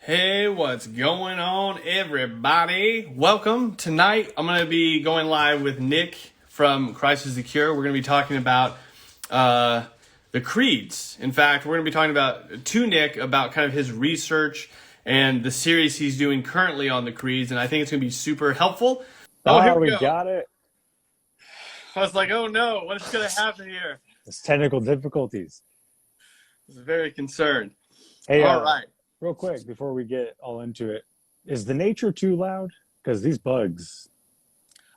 Hey, what's going on, everybody? Welcome. Tonight, I'm going to be going live with Nick from Christ is the Cure. We're going to be talking about the creeds. In fact, we're going to be talking to Nick about kind of his research and the series he's doing currently on the creeds, and I think it's going to be super helpful. Oh, here we We go. got it. I was like, oh no, what's going to happen here? It's technical difficulties. I was very concerned. Hey, All right. real quick before we get all into it, is the nature too loud? Because these bugs.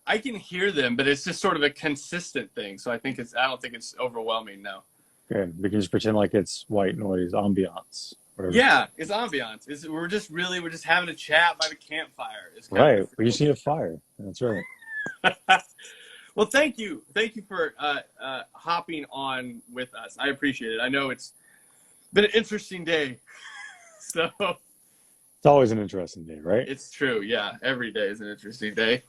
I can hear them, but it's just sort of a consistent thing. So I don't think it's overwhelming now. Good. We can just pretend like it's white noise, ambiance, whatever. Yeah, it's ambiance. We're just having a chat by the campfire. It's kind Right. of We just need a fire. That's right. Well, thank you for hopping on with us. I appreciate it. I know it's been an interesting day, so It's always an interesting day, right? it's true. Yeah, every day is an interesting day.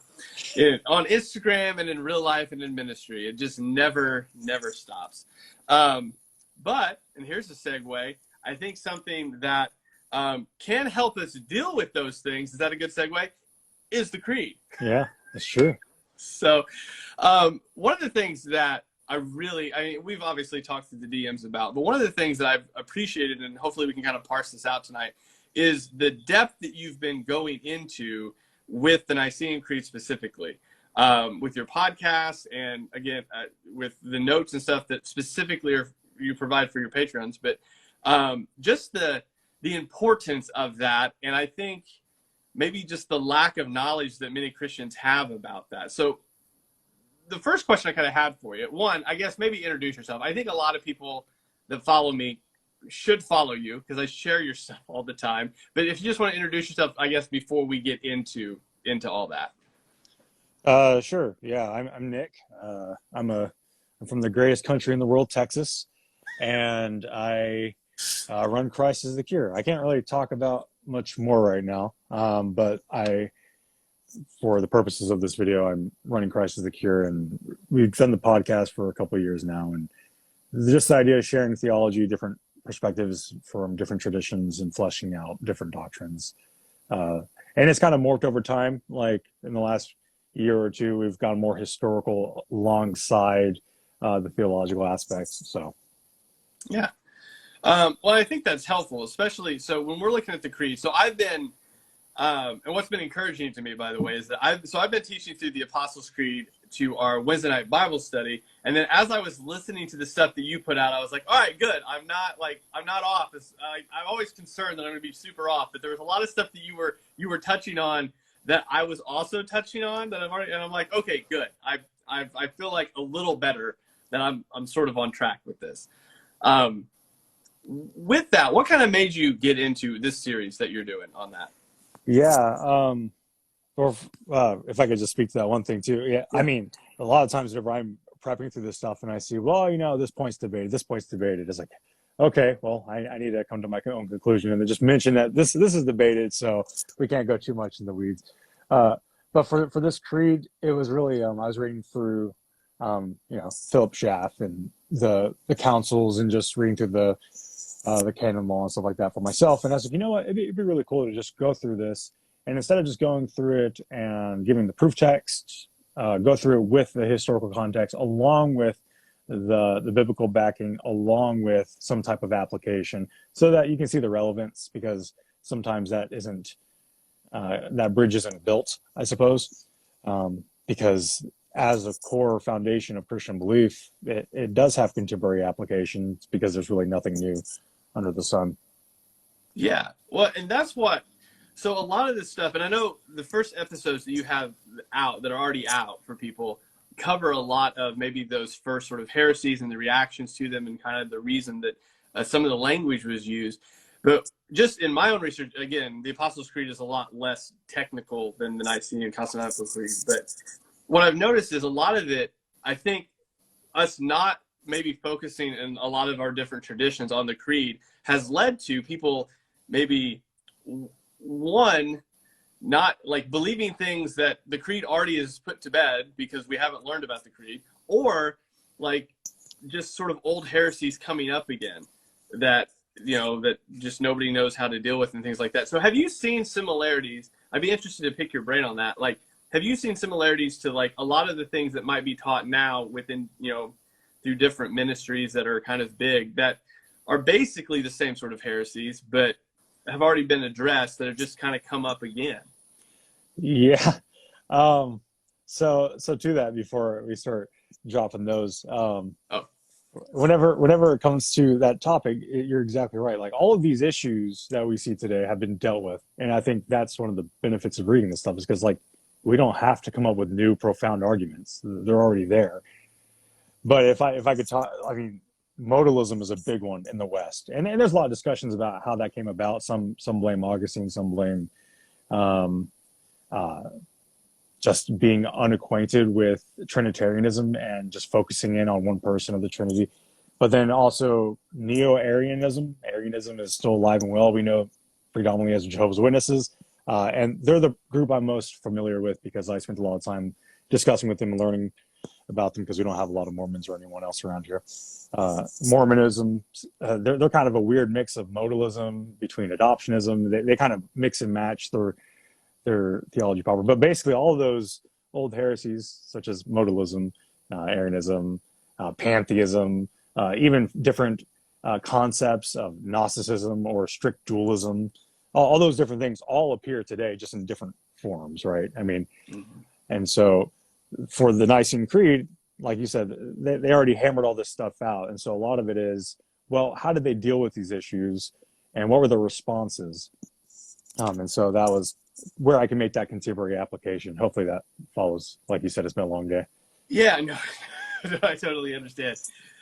On Instagram and in real life and in ministry, it just never stops. But and here's a segue. I think something that can help us deal with those things, is that a good segue, is the creed. Yeah, that's true. So one of the things that we've obviously talked to the DMs about, but one of the things that I've appreciated, and hopefully we can kind of parse this out tonight, is the depth that you've been going into with the Nicene Creed specifically, with your podcast, and again, with the notes and stuff that specifically you provide for your patrons, but just the importance of that, and I think maybe just the lack of knowledge that many Christians have about that. So the first question I kind of had for you, one, I guess maybe introduce yourself. I think a lot of people that follow me should follow you because I share your stuff all the time. But if you just want to introduce yourself, I guess, before we get into all that. Sure. Yeah, I'm Nick. I'm from the greatest country in the world, Texas, and I run Christ is the Cure. I can't really talk about much more right now, but for the purposes of this video, I'm running Christ is the Cure, and we've done the podcast for a couple of years now, and just the idea of sharing theology, different perspectives from different traditions, and fleshing out different doctrines. And it's kind of morphed over time. Like in the last year or two, we've gone more historical alongside the theological aspects. So, Yeah. Well, I think that's helpful, especially so when we're looking at the creed. So I've been, and what's been encouraging to me, by the way, is that I've been teaching through the Apostles' Creed to our Wednesday night Bible study, and then as I was listening to the stuff that you put out, I was like, all right, good. I'm not off. I'm always concerned that I'm going to be super off, but there was a lot of stuff that you were touching on that I was also touching on that I'm like, okay, good. I feel like a little better that I'm sort of on track with this. With that, what kind of made you get into this series that you're doing on that? yeah. Or if I could just speak to that one thing too. Yeah, I mean, a lot of times whenever I'm prepping through this stuff and I see, well, this point's debated, it's like, okay, well, I need to come to my own conclusion and then just mention that this is debated, so we can't go too much in the weeds. But for this creed, it was really I was reading through Philip Schaff and the councils, and just reading through the canon law and stuff like that for myself. And I was like, you know what, it'd be really cool to just go through this, and instead of just going through it and giving the proof text, go through it with the historical context, along with the biblical backing, along with some type of application, so that you can see the relevance, because sometimes that bridge isn't built, I suppose, because as a core foundation of Christian belief, it does have contemporary applications, because there's really nothing new under the sun. Yeah, well, and that's what. So a lot of this stuff, and I know the first episodes that you have out that are already out for people cover a lot of maybe those first sort of heresies and the reactions to them, and kind of the reason that some of the language was used. But just in my own research, again, the Apostles' Creed is a lot less technical than the Nicene and Constantinople Creed. But what I've noticed is a lot of it, I think, us not maybe focusing in a lot of our different traditions on the creed has led to people maybe one, not like believing things that the creed already is put to bed because we haven't learned about the creed, or like just sort of old heresies coming up again that that just nobody knows how to deal with and things like that. So have you seen similarities? I'd be interested to pick your brain on that. Like, have you seen similarities to like a lot of the things that might be taught now within, through different ministries that are kind of big, that are basically the same sort of heresies, but have already been addressed, that have just kind of come up again? Yeah. So to that, before we start dropping those, Oh, whenever it comes to that topic, you're exactly right. Like all of these issues that we see today have been dealt with, and I think that's one of the benefits of reading this stuff, is because like we don't have to come up with new profound arguments; they're already there. But if I could talk, I mean, modalism is a big one in the West, and there's a lot of discussions about how that came about. Some blame Augustine, some blame um, uh, just being unacquainted with Trinitarianism and just focusing in on one person of the Trinity. But then also Neo-Arianism. Arianism is still alive and well. We know predominantly as Jehovah's Witnesses. And they're the group I'm most familiar with because I spent a lot of time discussing with them and learning about them because we don't have a lot of Mormons or anyone else around here. Mormonism, they're kind of a weird mix of modalism between adoptionism. They kind of mix and match their theology proper. But basically all of those old heresies, such as modalism, Arianism, pantheism, even different concepts of Gnosticism or strict dualism, all those different things all appear today just in different forms, right? I mean, and so for the Nicene Creed, like you said, they already hammered all this stuff out. And so a lot of it is, well, how did they deal with these issues and what were the responses? And so that was where I can make that contemporary application. Hopefully that follows. Like you said, it's been a long day. yeah, no, I totally understand.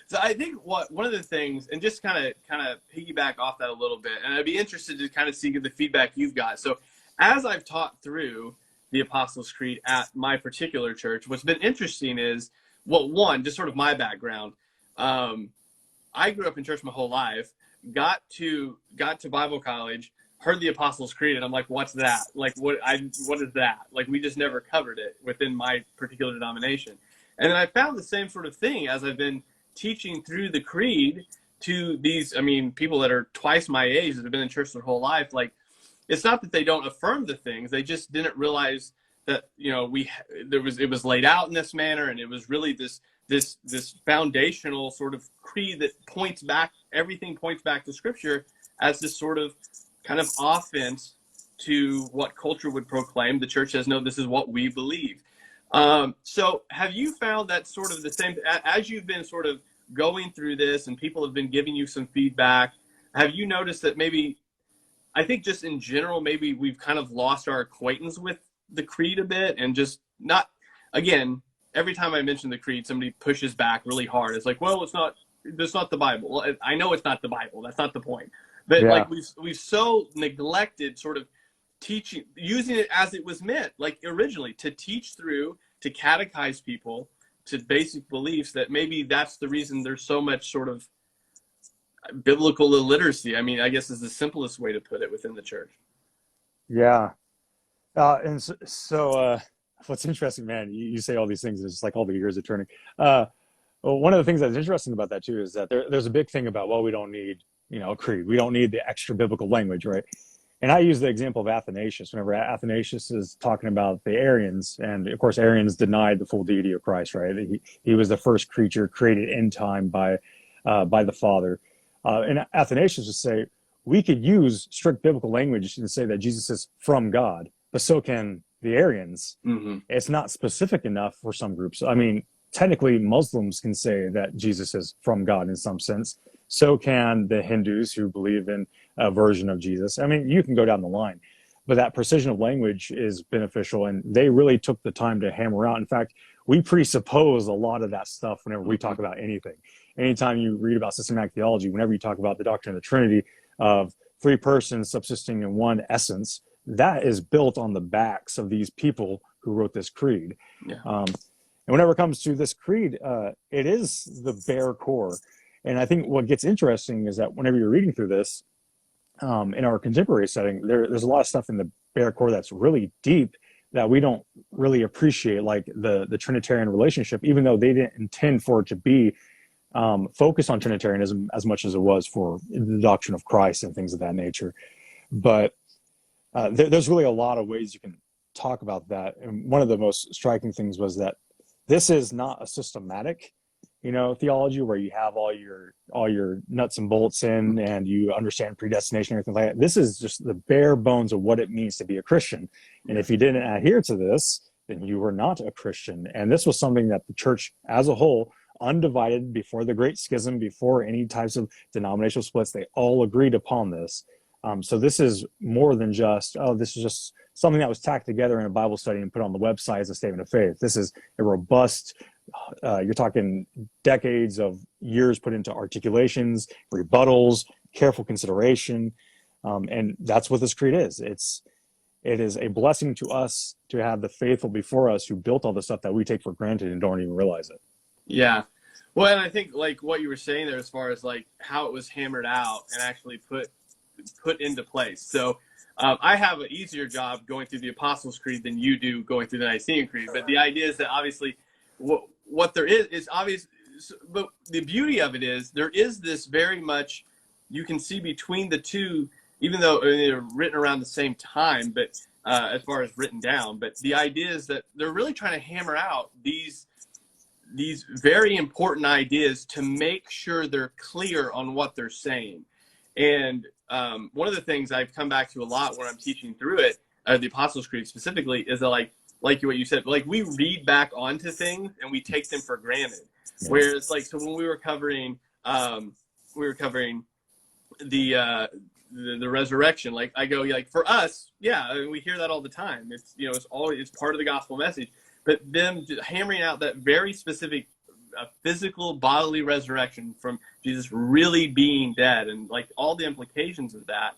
So I think one of the things, and just kind of piggyback off that a little bit, and I'd be interested to kind of see the feedback you've got. So as I've taught through the Apostles' Creed at my particular church, what's been interesting is, well, one, just sort of my background. I grew up in church my whole life, got to Bible college, heard the Apostles' Creed, and I'm like, what's that? Like, what is that? Like, we just never covered it within my particular denomination. And then I found the same sort of thing as I've been teaching through the Creed to these, people that are twice my age that have been in church their whole life. Like, it's not that they don't affirm the things, they just didn't realize that, it was laid out in this manner, and it was really this foundational sort of creed that everything points back to Scripture as this sort of kind of offense to what culture would proclaim. The church says, no, this is what we believe. So have you found that sort of the same, as you've been sort of going through this and people have been giving you some feedback, have you noticed that maybe, I think just in general, maybe we've kind of lost our acquaintance with the Creed a bit, and just not, again, every time I mention the Creed, somebody pushes back really hard. It's like, well, it's not the Bible. Well, I know it's not the Bible. That's not the point. But Yeah. like we've so neglected sort of teaching, using it as it was meant, like originally, to teach through, to catechize people to basic beliefs, that maybe that's the reason there's so much sort of biblical illiteracy. I guess is the simplest way to put it within the church. Yeah. And so what's interesting, man, you say all these things, it's just like all the gears are turning. Well, one of the things that's interesting about that too is that there's a big thing about, well, we don't need, a creed. We don't need the extra biblical language, right? And I use the example of Athanasius. Whenever Athanasius is talking about the Arians, and of course Arians denied the full deity of Christ, right? He was the first creature created in time by the Father. And Athanasius would say, we could use strict biblical language and say that Jesus is from God, but so can the Arians. Mm-hmm. It's not specific enough for some groups. Technically Muslims can say that Jesus is from God in some sense. So can the Hindus who believe in a version of Jesus. You can go down the line, but that precision of language is beneficial, and they really took the time to hammer out. In fact, we presuppose a lot of that stuff whenever we talk about anything. Anytime you read about systematic theology, whenever you talk about the doctrine of the Trinity of three persons subsisting in one essence, that is built on the backs of these people who wrote this creed. Yeah. And whenever it comes to this creed, it is the bare core. And I think what gets interesting is that whenever you're reading through this, in our contemporary setting, there's a lot of stuff in the bare core that's really deep that we don't really appreciate, like the Trinitarian relationship, even though they didn't intend for it to be focused on Trinitarianism as much as it was for the doctrine of Christ and things of that nature. But there's really a lot of ways you can talk about that. And one of the most striking things was that this is not a systematic, theology where you have all your nuts and bolts in and you understand predestination and everything like that. This is just the bare bones of what it means to be a Christian. And if you didn't adhere to this, then you were not a Christian. And this was something that the church as a whole, undivided before the Great Schism, before any types of denominational splits, they all agreed upon this. So this is more than just, this is just something that was tacked together in a Bible study and put on the website as a statement of faith. This is a robust, you're talking decades of years put into articulations, rebuttals, careful consideration. And that's what this creed is. It is a blessing to us to have the faithful before us who built all the stuff that we take for granted and don't even realize it. Yeah. Well, and I think like what you were saying there, as far as like how it was hammered out and actually put into place. So I have an easier job going through the Apostles' Creed than you do going through the Nicene Creed. But the idea is that obviously what there is obvious. But the beauty of it is there is this very much you can see between the two, even though they're written around the same time, but as far as written down. But the idea is that they're really trying to hammer out these very important ideas to make sure they're clear on what they're saying. And one of the things I've come back to a lot when I'm teaching through it, the Apostles' Creed specifically, is that like what you said, like we read back onto things and we take them for granted. Yeah. Whereas like, so when we were covering the resurrection, like I go like for us, yeah, I mean, we hear that all the time. It's, it's part of the gospel message, but them hammering out that very specific physical bodily resurrection from Jesus really being dead and like all the implications of that,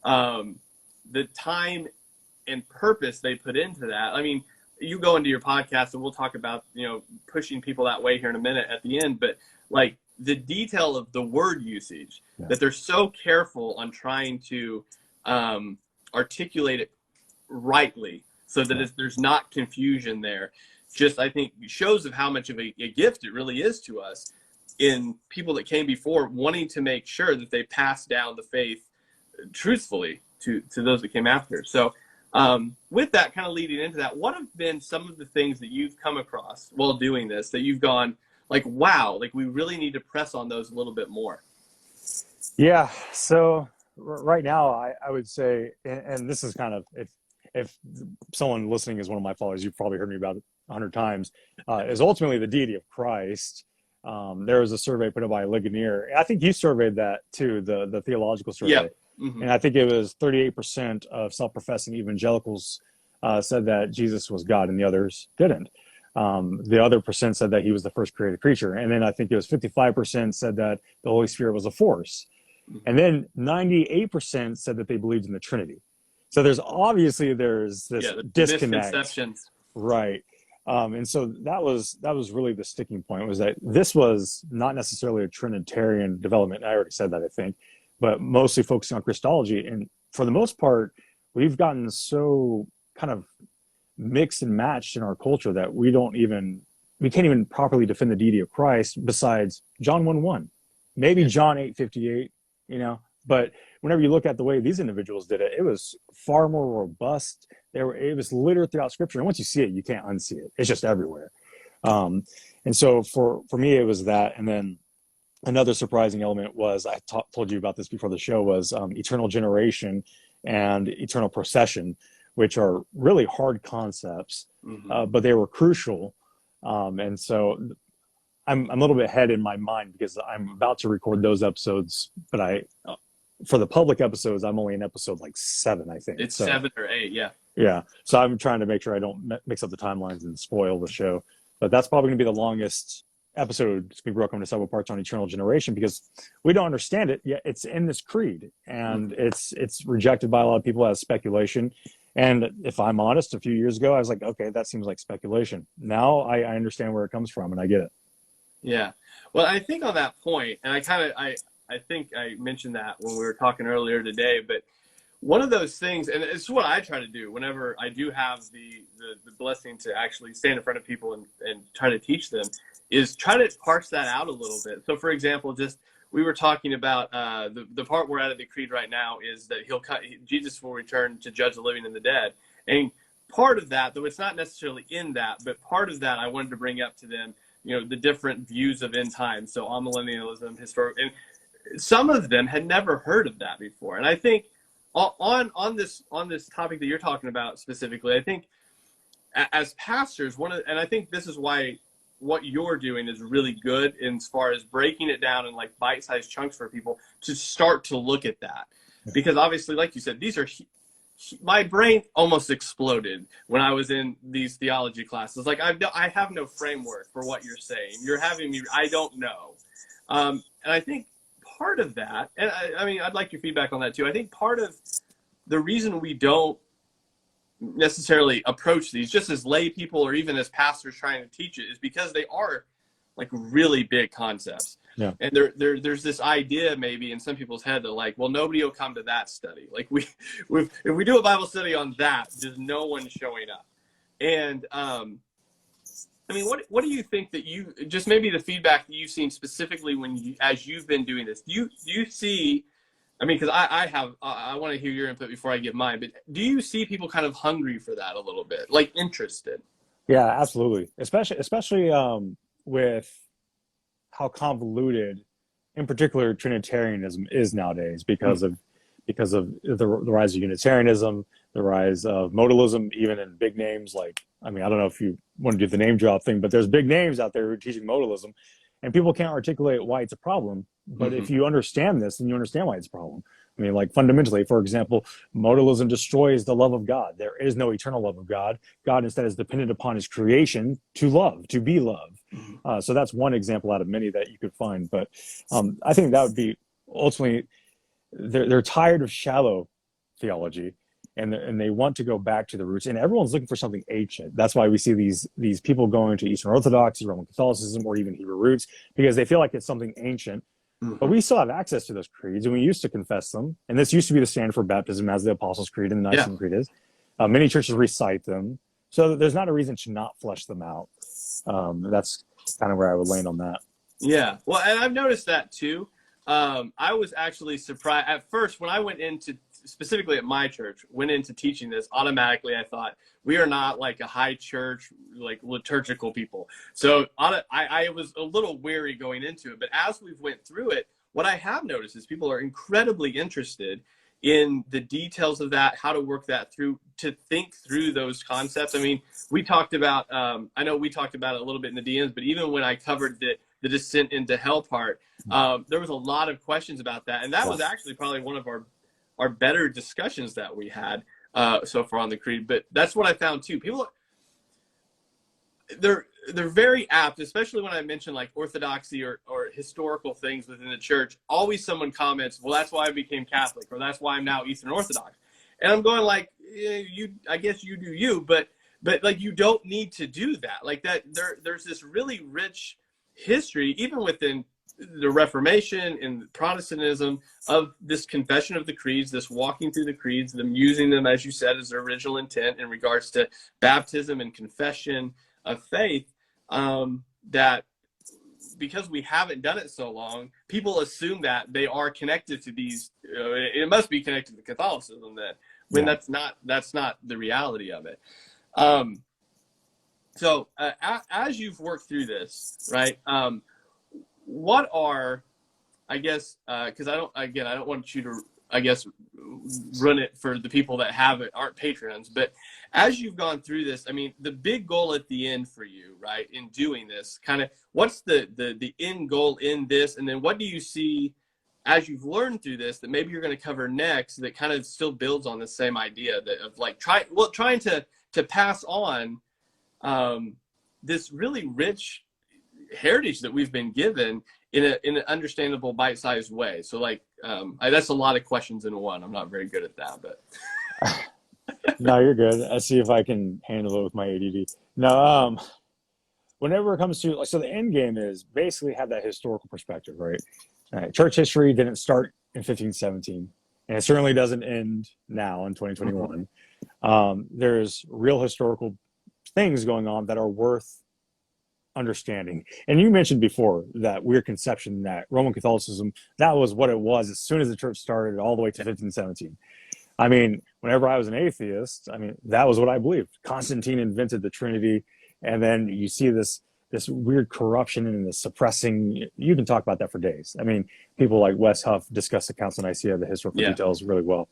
the time and purpose they put into that. I mean, you go into your podcast and we'll talk about, pushing people that way here in a minute at the end, but like the detail of the word usage, that they're so careful on trying to articulate it rightly so that there's not confusion there. Just, I think, shows of how much of a gift it really is to us in people that came before, wanting to make sure that they pass down the faith truthfully to those that came after. So with that kind of leading into that, what have been some of the things that you've come across while doing this that you've gone like, wow, like we really need to press on those a little bit more? Yeah. So right now I would say, and this is kind of, if someone listening is one of my followers, you've probably heard me about it 100 times, is ultimately the deity of Christ. There was a survey put up by Ligonier. I think you surveyed that too, the theological survey. Yeah. Mm-hmm. And I think it was 38% of self-professing evangelicals said that Jesus was God and the others didn't. The other percent said that he was the first created creature. And then I think it was 55% said that the Holy Spirit was a force. Mm-hmm. And then 98% said that they believed in the Trinity. So there's this disconnect. Misconceptions. Right. And so that was really the sticking point, was that this was not necessarily a Trinitarian development. I already said that, I think, but mostly focusing on Christology. And for the most part, we've gotten so kind of mixed and matched in our culture that we can't even properly defend the deity of Christ besides John 1:1, maybe John 8:58, but whenever you look at the way these individuals did it, it was far more robust. It was littered throughout Scripture, and once you see it, you can't unsee it. It's just everywhere. And so for me, it was that. And then another surprising element was, I told you about this before the show, was eternal generation and eternal procession, which are really hard concepts, but they were crucial. And so I'm a little bit ahead in my mind because I'm about to record those episodes, but for the public episodes, I'm only in episode like 7, I think. It's 7 or 8, yeah. Yeah. So I'm trying to make sure I don't mix up the timelines and spoil the show. But that's probably going to be the longest episode. It's going to be broken into several parts on eternal generation because we don't understand it yet. It's in this creed, and it's rejected by a lot of people as speculation. And if I'm honest, a few years ago, I was like, okay, that seems like speculation. Now I understand where it comes from, and I get it. Yeah. Well, I think on that point, and I think I mentioned that when we were talking earlier today, but one of those things, and it's what I try to do whenever I do have the blessing to actually stand in front of people and try to teach them, is try to parse that out a little bit. So, for example, just we were talking about the part we're at of the creed right now is that Jesus will return to judge the living and the dead. And part of that, though it's not necessarily in that, but part of that I wanted to bring up to them, the different views of end times. So amillennialism, historic, and some of them had never heard of that before. And I think on this topic that you're talking about specifically, I think as pastors, and I think this is why what you're doing is really good as far as breaking it down in like bite-sized chunks for people to start to look at that. Because obviously, like you said, these are, my brain almost exploded when I was in these theology classes. Like I have no framework for what you're saying. You're having me, I don't know. And I think part of that, and I mean, I'd like your feedback on that too. I think part of the reason we don't necessarily approach these just as lay people or even as pastors trying to teach it is because they are like really big concepts. Yeah. And there's this idea maybe in some people's head that like, well, nobody will come to that study. Like if we do a Bible study on that, there's no one showing up. And I mean, what do you think that you just maybe the feedback that you've seen specifically as you've been doing this? Do you see? I mean, because I want to hear your input before I give mine, but do you see people kind of hungry for that a little bit, like interested? Yeah, absolutely. Especially with how convoluted, in particular, Trinitarianism is nowadays because of the rise of Unitarianism, the rise of modalism, even in big names like, I mean, I don't know if you want to do the name drop thing, but there's big names out there who are teaching modalism, and people can't articulate why it's a problem. But if you understand this, then you understand why it's a problem. I mean, like fundamentally, for example, modalism destroys the love of God. There is no eternal love of God. God instead is dependent upon his creation to love, to be love. So that's one example out of many that you could find. But I think that would be ultimately, they're tired of shallow theology, and they want to go back to the roots. And everyone's looking for something ancient. That's why we see these people going to Eastern Orthodoxy, Roman Catholicism, or even Hebrew roots, because they feel like it's something ancient. But we still have access to those creeds, and we used to confess them. And this used to be the standard for baptism, as the Apostles' Creed and the Nicene Creed is. Many churches recite them. So there's not a reason to not flesh them out. That's kind of where I would land on that. Yeah. Well, and I've noticed that too. I was actually surprised at first when I went into, specifically at my church, went into teaching this, automatically I thought, we are not like a high church, like liturgical people. So I was a little wary going into it, but as we've went through it, what I have noticed is people are incredibly interested in the details of that, how to work that through, to think through those concepts. I mean, we talked about, I know we talked about it a little bit in the DMs, but even when I covered the descent into hell part, there was a lot of questions about that. And that was actually probably one of our better discussions that we had so far on the creed. But that's what I found too. People, they're very apt, especially when I mention like orthodoxy or historical things within the church. Always someone comments, well, that's why I became Catholic, or that's why I'm now Eastern Orthodox. And I'm going like, I guess you do you, but like, you don't need to do that. Like that, there's this really rich history, even within the Reformation and Protestantism, of this confession of the creeds, this walking through the creeds, them using them, as you said, as their original intent in regards to baptism and confession of faith, that because we haven't done it so long, people assume that they are connected to these, it must be connected to Catholicism then, when that's not the reality of it. So as you've worked through this, right, what are, I guess, because I don't want you to, I guess, run it for the people that aren't patrons, but as you've gone through this, I mean, the big goal at the end for you, right, in doing this, kind of, what's the end goal in this, and then what do you see as you've learned through this that maybe you're going to cover next that kind of still builds on the same idea of like trying to pass on this really rich heritage that we've been given in an understandable, bite-sized way. So like, that's a lot of questions in one. I'm not very good at that, but. No, you're good. I see if I can handle it with my ADD. No, whenever it comes to, so the end game is basically have that historical perspective, right? Church history didn't start in 1517, and it certainly doesn't end now in 2021. There's real historical things going on that are worth understanding. And you mentioned before that weird conception that Roman Catholicism, that was what it was as soon as the church started all the way to 1517. I mean, whenever I was an atheist, I mean, that was what I believed. Constantine invented the Trinity, and then you see this weird corruption and the suppressing. You can talk about that for days. I mean, people like Wes Huff discuss the Council of Nicaea, the historical details really well.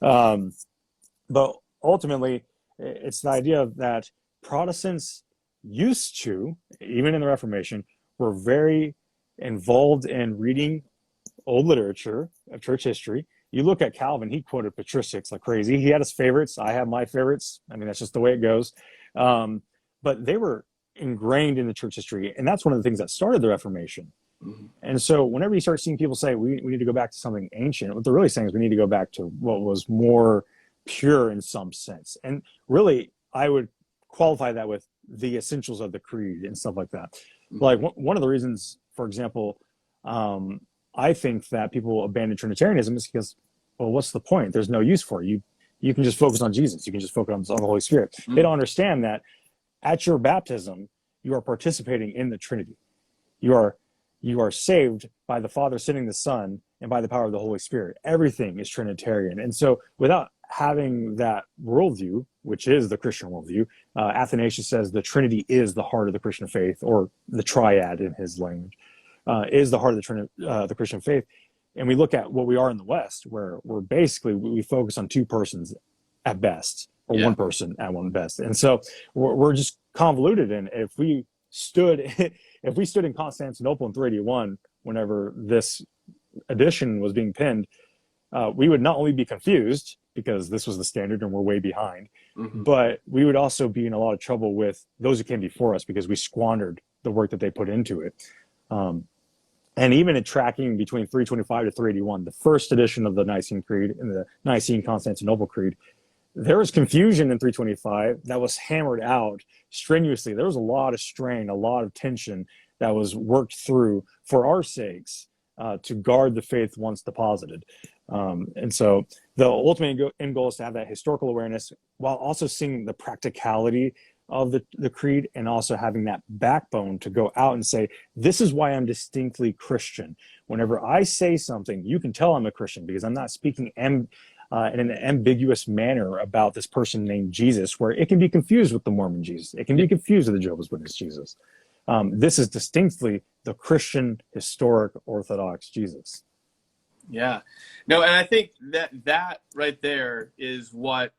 But ultimately, it's the idea that Protestants used to, even in the Reformation, were very involved in reading old literature of church history. You look at Calvin, he quoted patristics like crazy. He had his favorites. I have my favorites. I mean, that's just the way it goes. But they were ingrained in the church history. And that's one of the things that started the Reformation. Mm-hmm. And so whenever you start seeing people say, we need to go back to something ancient, what they're really saying is we need to go back to what was more pure in some sense. And really, I would qualify that with the essentials of the creed and stuff like that. Mm-hmm. Like one of the reasons, for example, I think that people abandon Trinitarianism is because, well, what's the point? There's no use for it. You can just focus on Jesus. You can just focus on the Holy Spirit. Mm-hmm. They don't understand that at your baptism, you are participating in the Trinity. You are saved by the Father sending the Son and by the power of the Holy Spirit. Everything is Trinitarian. And so without having that worldview, which is the Christian worldview, Athanasius says the Trinity is the heart of the Christian faith, or the triad in his language, is the heart of the Christian faith. And we look at what we are in the West, where we focus on two persons at best, or one person at one best. And so we're just convoluted. And if we stood in Constantinople in 381, whenever this edition was being penned, we would not only be confused because this was the standard and we're way behind, mm-hmm. but we would also be in a lot of trouble with those who came before us because we squandered the work that they put into it. And even in tracking between 325 to 381, the first edition of the Nicene Creed and the Nicene Constantinople Creed, there was confusion in 325 that was hammered out strenuously. There was a lot of strain, a lot of tension that was worked through for our sakes to guard the faith once deposited. And so the ultimate end goal is to have that historical awareness while also seeing the practicality of the creed, and also having that backbone to go out and say, this is why I'm distinctly Christian. Whenever I say something, you can tell I'm a Christian because I'm not speaking in an ambiguous manner about this person named Jesus, where it can be confused with the Mormon Jesus. It can be confused with the Jehovah's Witness Jesus. This is distinctly the Christian, historic, Orthodox Jesus. Yeah. No, and I think that right there is what,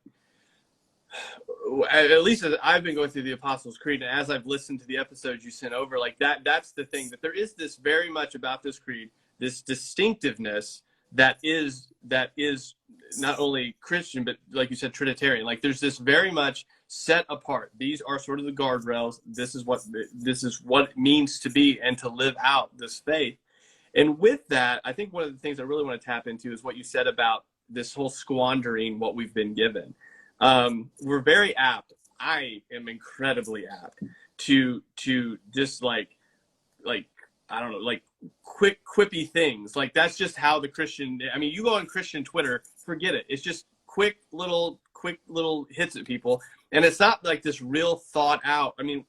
at least as I've been going through the Apostles' Creed, and as I've listened to the episodes you sent over, like that's the thing, that there is this very much about this creed, this distinctiveness that is not only Christian, but like you said, Trinitarian. Like there's this very much set apart. These are sort of the guardrails. This is what it means to be and to live out this faith. And with that, I think one of the things I really want to tap into is what you said about this whole squandering what we've been given. We're very apt. I am incredibly apt to just like I don't know, like quick quippy things. Like that's just how the Christian. I mean, you go on Christian Twitter, forget it. It's just quick little hits at people, and it's not like this real thought out. I mean,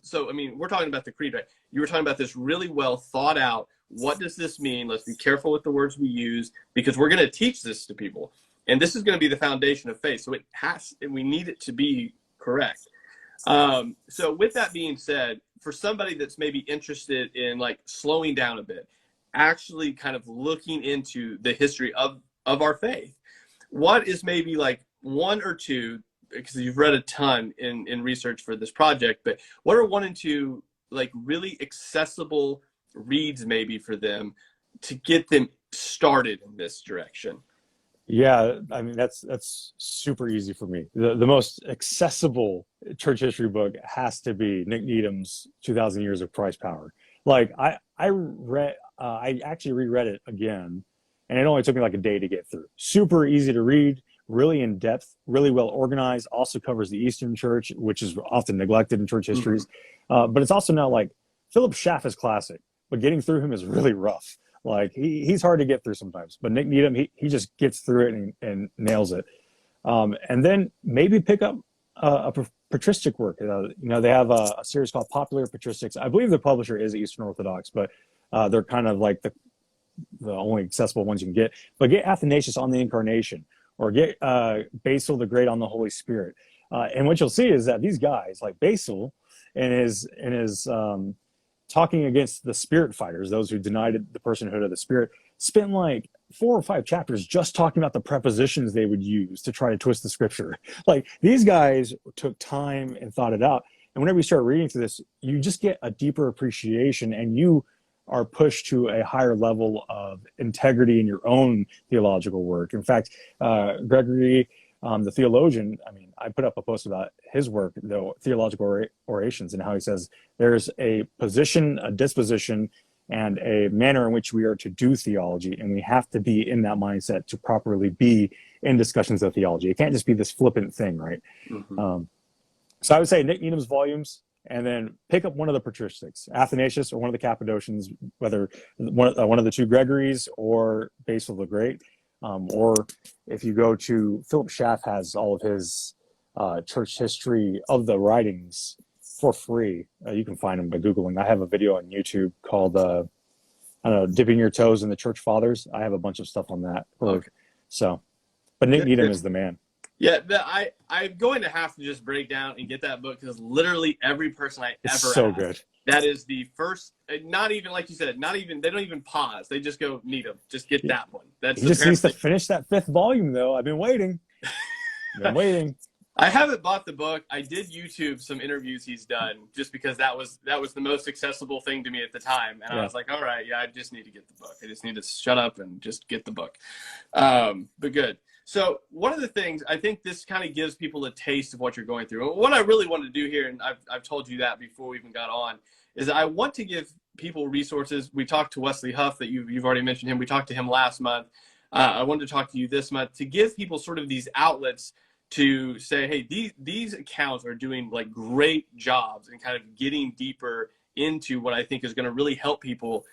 we're talking about the creed, right? You were talking about this really well thought out. What does this mean? Let's be careful with the words we use because we're going to teach this to people. And this is going to be the foundation of faith. So we need it to be correct. So with that being said, for somebody that's maybe interested in like slowing down a bit, actually kind of looking into the history of our faith, what is maybe like one or two, because you've read a ton in research for this project, but what are one and two like really accessible reads maybe for them to get them started in this direction? Yeah, I mean, that's super easy for me. The most accessible church history book has to be Nick Needham's 2,000 Years of Christ Power. Like I actually reread it again, and it only took me like a day to get through. Super easy to read, really in depth, really well organized. Also covers the Eastern Church, which is often neglected in church histories. Mm-hmm. But it's also not like Philip Schaff is classic, but getting through him is really rough. Like he's hard to get through sometimes, but Nick Needham, he just gets through it and nails it. And then maybe pick up a patristic work. They have a series called Popular Patristics. I believe the publisher is Eastern Orthodox, but they're kind of like the only accessible ones you can get. But get Athanasius on the Incarnation, or get Basil the Great on the Holy Spirit. And what you'll see is that these guys, like Basil, and his talking against the spirit fighters, those who denied the personhood of the Spirit, spent like 4 or 5 chapters just talking about the prepositions they would use to try to twist the scripture. Like, these guys took time and thought it out. And whenever you start reading through this, you just get a deeper appreciation, and you are pushed to a higher level of integrity in your own theological work. In fact, Gregory, the theologian, I mean, I put up a post about his work, the theological orations, and how he says there's a position, a disposition, and a manner in which we are to do theology, and we have to be in that mindset to properly be in discussions of theology. It can't just be this flippant thing, right? Mm-hmm. So I would say Nick Needham's volumes, and then pick up one of the patristics, Athanasius or one of the Cappadocians, whether one of the 2 Gregories or Basil the Great. Or if you go to Philip Schaff, has all of his church history of the writings for free. You can find them by Googling. I have a video on YouTube called, I don't know, Dipping Your Toes in the Church Fathers. I have a bunch of stuff on that. Okay. So, but Nick Needham is the man. Yeah, I'm going to have to just break down and get that book, because literally every person I ever so asked, good. That is the first, not even, like you said, they don't even pause. They just go, Needham, just get that one. He just needs to finish that 5th volume, though. I've been waiting. I haven't bought the book. I did YouTube some interviews he's done, just because that was the most accessible thing to me at the time. And I was like, all right, I just need to get the book. I just need to shut up and just get the book. But good. So one of the things, I think this kind of gives people a taste of what you're going through. And what I really want to do here, and I've told you that before we even got on, is I want to give people resources. We talked to Wesley Huff, that you've already mentioned him. We talked to him last month. I wanted to talk to you this month to give people sort of these outlets to say, hey, these accounts are doing like great jobs and kind of getting deeper into what I think is going to really help people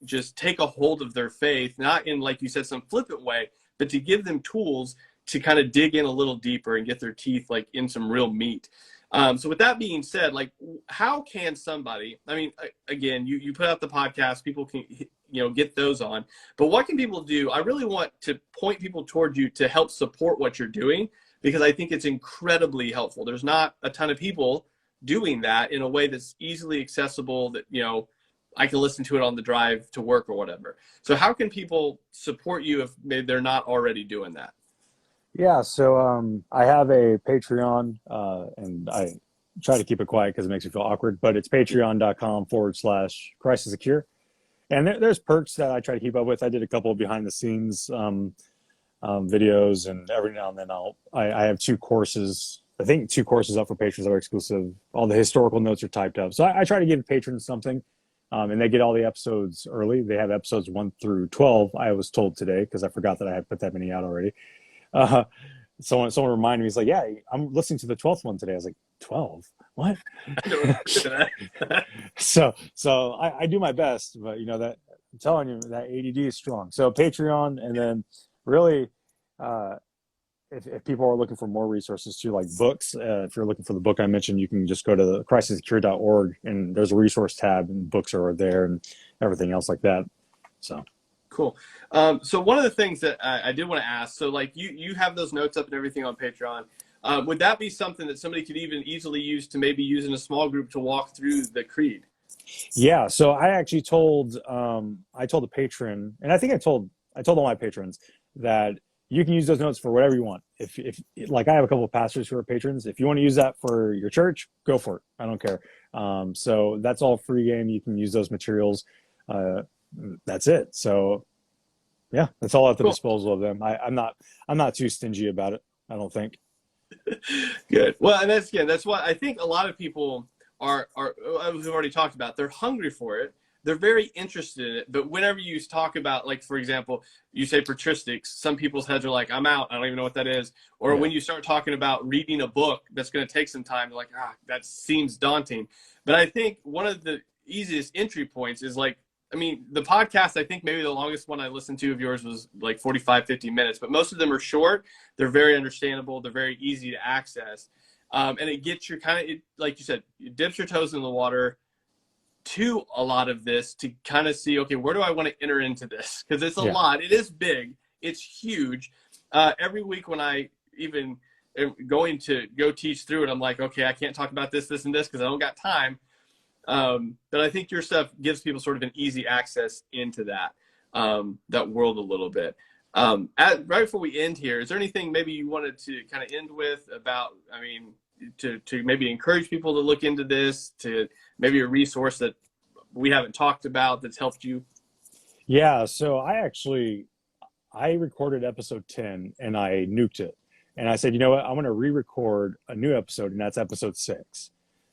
just take a hold of their faith, not in, like you said, some flippant way, but to give them tools to kind of dig in a little deeper and get their teeth like in some real meat. So with that being said, like, how can somebody, I mean, again, you put out the podcast, people can, get those on, but what can people do? I really want to point people toward you to help support what you're doing, because I think it's incredibly helpful. There's not a ton of people doing that in a way that's easily accessible, that, I can listen to it on the drive to work or whatever. So how can people support you if maybe they're not already doing that? Yeah, so I have a Patreon, and I try to keep it quiet because it makes me feel awkward, but it's patreon.com/Christ is a Cure. And there's perks that I try to keep up with. I did a couple of behind the scenes videos, and every now and then I have 2 courses, I think 2 courses up for patrons that are exclusive. All the historical notes are typed up. So I try to give patrons something. And they get all the episodes early. They have episodes 1 through 12, I was told today, because I forgot that I had put that many out already. Someone reminded me, he's like, yeah, I'm listening to the 12th one today. I was like, 12? What? so I do my best, but that, I'm telling you, that ADD is strong. So Patreon, and then really, if people are looking for more resources too, like books, if you're looking for the book I mentioned, you can just go to christisthecure.org, and there's a resource tab, and books are there and everything else like that. So cool. So one of the things that I did want to ask, so like you have those notes up and everything on Patreon. Would that be something that somebody could even easily use to maybe use in a small group to walk through the creed? Yeah. So I actually told the patron, and I think I told all my patrons that you can use those notes for whatever you want. If like, I have a couple of pastors who are patrons. If you want to use that for your church, go for it. I don't care. So that's all free game. You can use those materials. That's it. So yeah, that's all at the disposal of them. I'm not too stingy about it, I don't think. Good. Well, and that's what I think a lot of people are, we've already talked about. They're hungry for it. They're very interested in it. But whenever you talk about, like, for example, you say patristics, some people's heads are like, I'm out. I don't even know what that is. Or when you start talking about reading a book that's going to take some time, they're like, that seems daunting. But I think one of the easiest entry points is, like, I mean, the podcast, I think maybe the longest one I listened to of yours was like 45, 50 minutes, but most of them are short. They're very understandable. They're very easy to access. And it gets your like you said, it dips your toes in the water to a lot of this to kind of see, okay, where do I want to enter into this? Because it's a lot. It is big. It's huge. Every week when I even am going to go teach through it, I'm like, okay, I can't talk about this, this, and this because I don't got time. But I think your stuff gives people sort of an easy access into that world a little bit. Right before we end here, is there anything maybe you wanted to kind of end with about, I mean, to maybe encourage people to look into this, to maybe a resource that we haven't talked about that's helped you? Yeah, so I recorded episode 10 and I nuked it. And I said, you know what, I'm going to re-record a new episode, and that's episode 6.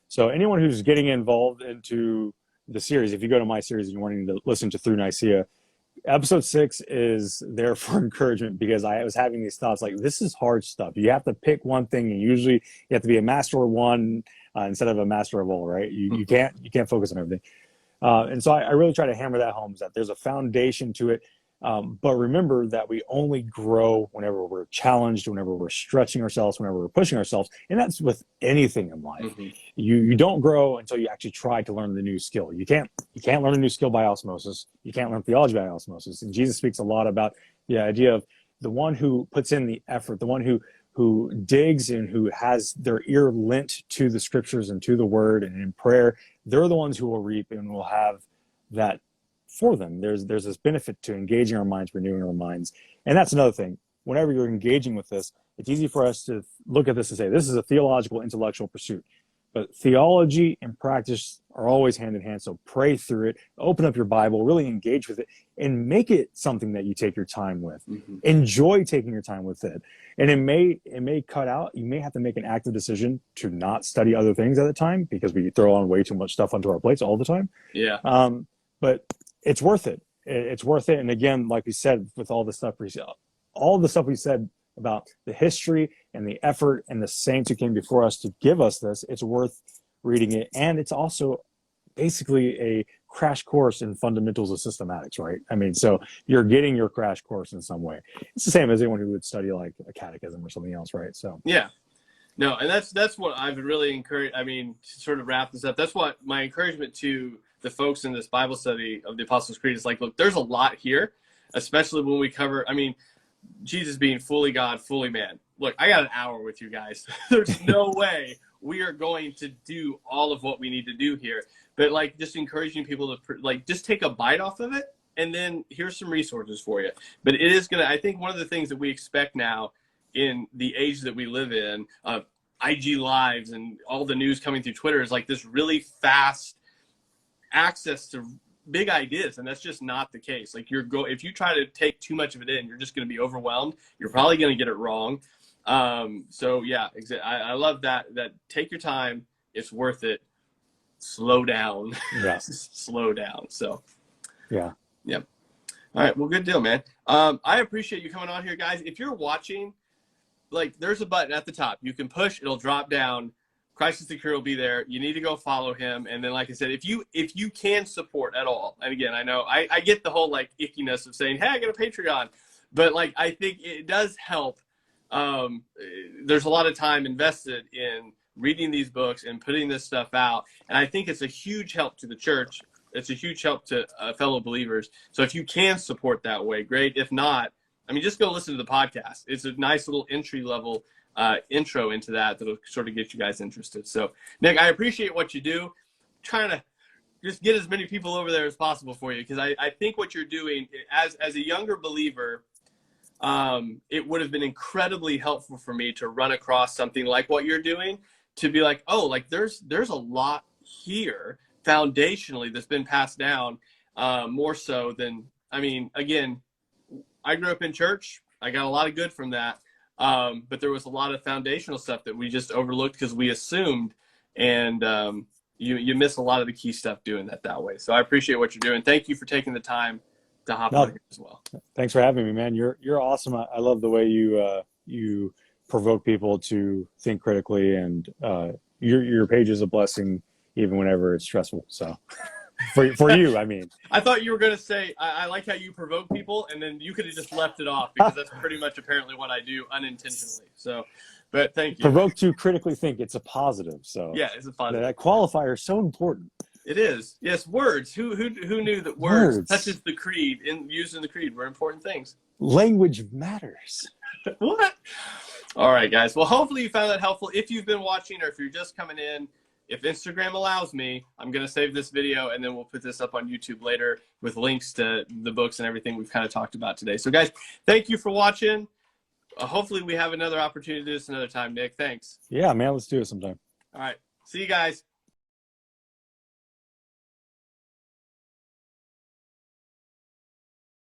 So anyone who's getting involved into the series, if you go to my series and you're wanting to listen to Through Nicaea, episode 6 is there for encouragement, because I was having these thoughts like, this is hard stuff. You have to pick one thing, and usually you have to be a master of one instead of a master of all, right? You can't focus on everything. And so I really try to hammer that home, is that there's a foundation to it. But remember that we only grow whenever we're challenged, whenever we're stretching ourselves, whenever we're pushing ourselves. And that's with anything in life. Mm-hmm. You don't grow until you actually try to learn the new skill. You can't learn a new skill by osmosis. You can't learn theology by osmosis. And Jesus speaks a lot about the idea of the one who puts in the effort, the one who digs and who has their ear lent to the scriptures and to the word and in prayer. They're the ones who will reap and will have that for them. There's this benefit to engaging our minds, renewing our minds. And that's another thing. Whenever you're engaging with this, it's easy for us to look at this and say, this is a theological, intellectual pursuit. But theology and practice are always hand in hand. So pray through it, open up your Bible, really engage with it, and make it something that you take your time with. Mm-hmm. Enjoy taking your time with it. And it may cut out. You may have to make an active decision to not study other things at the time, because we throw on way too much stuff onto our plates all the time. Yeah. But it's worth it. It's worth it. And again, like we said, with all the stuff we said about the history and the effort and the saints who came before us to give us this, it's worth reading it. And it's also basically a crash course in fundamentals of systematics, right? I mean, so you're getting your crash course in some way. It's the same as anyone who would study like a catechism or something else, right? So yeah. No, and that's what I've really encouraged. I mean, to sort of wrap this up, that's what my encouragement to the folks in this Bible study of the Apostles' Creed is like, look, there's a lot here, especially when we cover, I mean, Jesus being fully God, fully man. Look, I got an hour with you guys. There's no way we are going to do all of what we need to do here. But like, just encouraging people to like, just take a bite off of it. And then here's some resources for you. But it is going to, I think one of the things that we expect now in the age that we live in, of IG lives and all the news coming through Twitter, is like this really fast access to big ideas, and that's just not the case. Like if you try to take too much of it in, you're just going to be overwhelmed. You're probably going to get it wrong. So yeah, I love that take your time. It's worth it. Slow down. Yeah. Slow down. So yeah. All right. Well, good deal, man. I appreciate you coming on here, guys. If you're watching, like, there's a button at the top. You can push, it'll drop down. Christ is the Cure will be there. You need to go follow him. And then, like I said, if you can support at all, and again, I know I get the whole like ickiness of saying, hey, I got a Patreon, but like, I think it does help. There's a lot of time invested in reading these books and putting this stuff out. And I think it's a huge help to the church. It's a huge help to fellow believers. So if you can support that way, great. If not, I mean, just go listen to the podcast. It's a nice little entry level intro into that'll sort of get you guys interested. So Nick, I appreciate what you do. Trying to just get as many people over there as possible for you, because I think what you're doing as a younger believer, it would have been incredibly helpful for me to run across something like what you're doing, to be like, oh, like there's a lot here foundationally that's been passed down, more so than, I mean, again, I grew up in church. I got a lot of good from that. But there was a lot of foundational stuff that we just overlooked because we assumed, and you miss a lot of the key stuff doing that way. So I appreciate what you're doing. Thank you for taking the time to hop on here as well. Thanks for having me, man. You're awesome. I love the way you provoke people to think critically, and your page is a blessing even whenever it's stressful. So for you, I mean. I thought you were going to say, I like how you provoke people, and then you could have just left it off, because that's pretty much apparently what I do unintentionally. So, But thank you. Provoke to critically think. It's a positive. So Yeah, it's a positive. that qualifier is so important. It is. Yes, words. Who knew that words such as the creed used in the creed were important things? Language matters. What? All right, guys. Well, hopefully you found that helpful. If you've been watching or if you're just coming in, if Instagram allows me, I'm going to save this video and then we'll put this up on YouTube later with links to the books and everything we've kind of talked about today. So, guys, thank you for watching. Hopefully we have another opportunity to do this another time, Nick. Thanks. Yeah, man. Let's do it sometime. All right. See you guys.